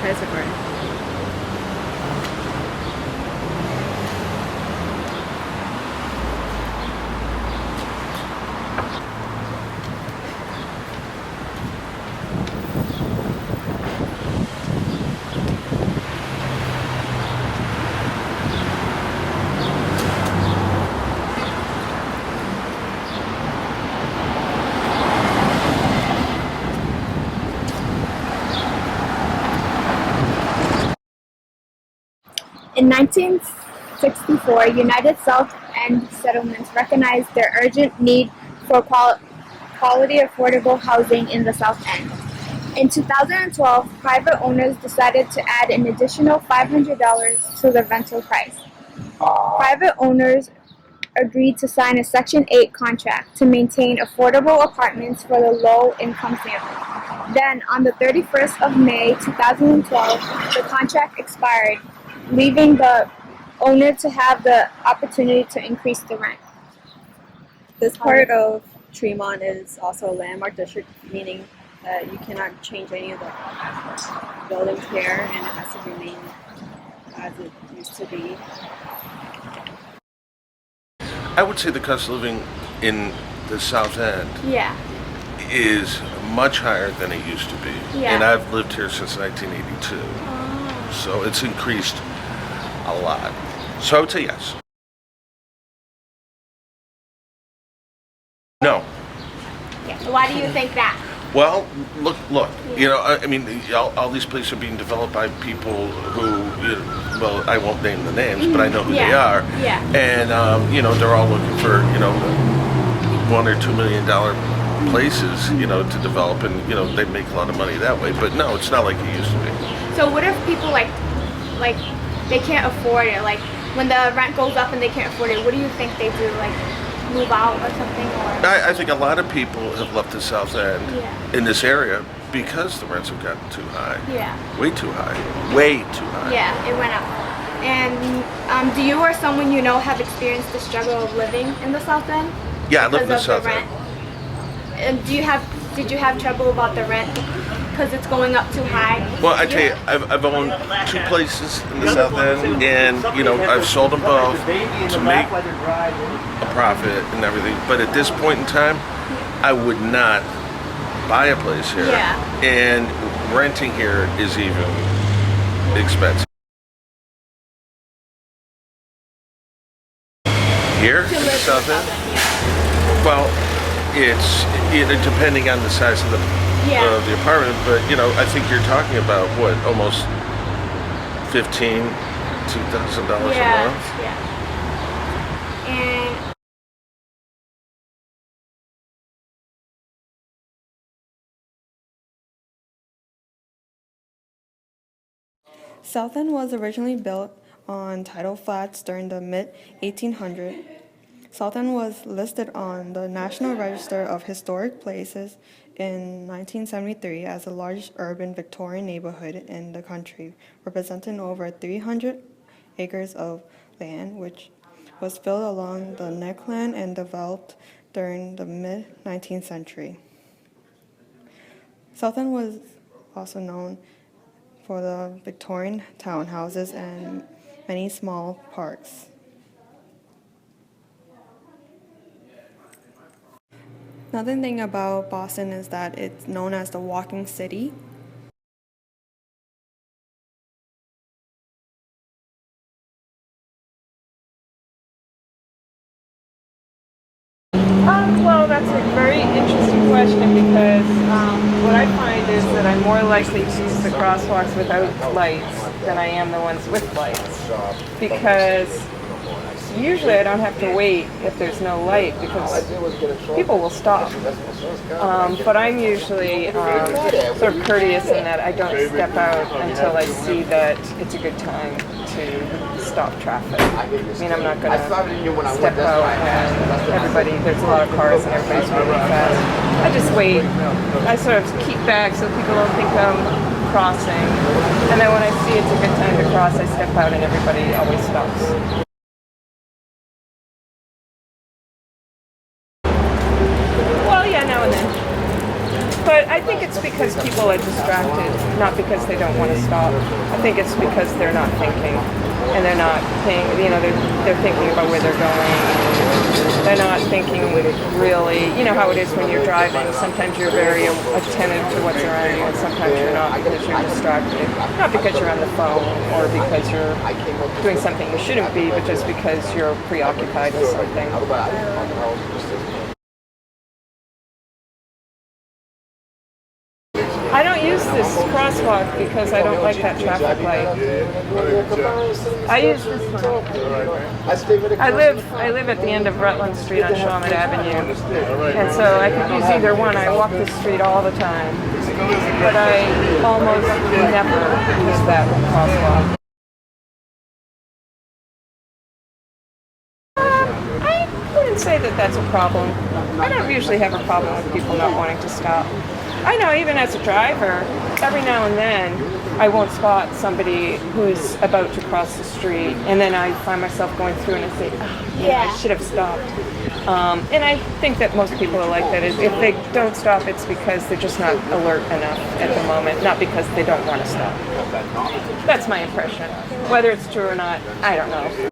prioritize the garden. In 1964, United South End settlements recognized their urgent need for quality, affordable housing in the South End. In 2012, private owners decided to add an additional $500 to the rental price. Private owners agreed to sign a Section 8 contract to maintain affordable apartments for the low-income families. Then, on the 31st of May 2012, the contract expired, leaving the owner to have the opportunity to increase the rent. This part of Tremont is also a landmark district, meaning that you cannot change any of the buildings here, and it has to remain as it used to be. I would say the cost of living in the South End Yeah. is much higher than it used to be. Yeah. And I've lived here since 1982. So it's increased a lot. So I would say yes. No. Yeah. Why do you think that? Well, look. You know, I mean, all these places are being developed by people who, well, I won't name the names, but I know who they are. Yeah. And they're all looking for $1 or $2 million places, to develop, and they make a lot of money that way. But no, it's not like it used to be. So what if people like they can't afford it? Like when the rent goes up and they can't afford it, what do you think they do? Like move out or something? Or I think a lot of people have left the South End in this area because the rents have gotten too high. Yeah. Way too high. Way too high. Yeah, it went up. And do you or someone you know have experienced the struggle of living in the South End? Yeah, I live in the Because of South the End. rent? And did you have trouble about the rent because it's going up too high? Well, I tell you, I've owned two places in the South End, and I've sold them both to make a profit and everything. But at this point in time, I would not buy a place here. Yeah. And renting here is even expensive. Here in the South End? Well, it's depending on the size of the apartment, but I think you're talking about what, almost $2,000 a month. Yeah. And South End was originally built on tidal flats during the mid-1800s. South End was listed on the National Register of Historic Places in 1973 as the largest urban Victorian neighborhood in the country, representing over 300 acres of land, which was built along the neckland and developed during the mid-19th century. South End was also known for the Victorian townhouses and many small parks. Another thing about Boston is that it's known as the walking city. Well, that's a very interesting question because what I find is that I'm more likely to use the crosswalks without lights than I am the ones with lights, because usually I don't have to wait if there's no light because people will stop. But I'm usually sort of courteous in that I don't step out until I see that it's a good time to stop traffic. I mean, I'm not going to step out and there's a lot of cars and everybody's really fast. I just wait. I sort of keep back so people don't think I'm crossing. And then when I see it's a good time to cross, I step out and everybody always stops. Now and then. But But I think it's because people are distracted, not because they don't want to stop. I think it's because they're not thinking, and they're not paying. You know, they're thinking about where they're going. They're not thinking really. You know how it is when you're driving. Sometimes you're very attentive to what's around you, and sometimes you're not because you're distracted. Not because you're on the phone or because you're doing something you shouldn't be, but just because you're preoccupied with something. I don't use this crosswalk because I don't like that traffic light. I use this one. I live at the end of Rutland Street on Shawmut Avenue, and so I could use either one. I walk this street all the time, but I almost never use that crosswalk. I wouldn't say that that's a problem. I don't usually have a problem with people not wanting to stop. I know even as a driver, every now and then I won't spot somebody who's about to cross the street, and then I find myself going through and I say, oh, yeah, I should have stopped. And I think that most people are like that. If they don't stop, it's because they're just not alert enough at the moment, not because they don't want to stop. That's my impression. Whether it's true or not, I don't know.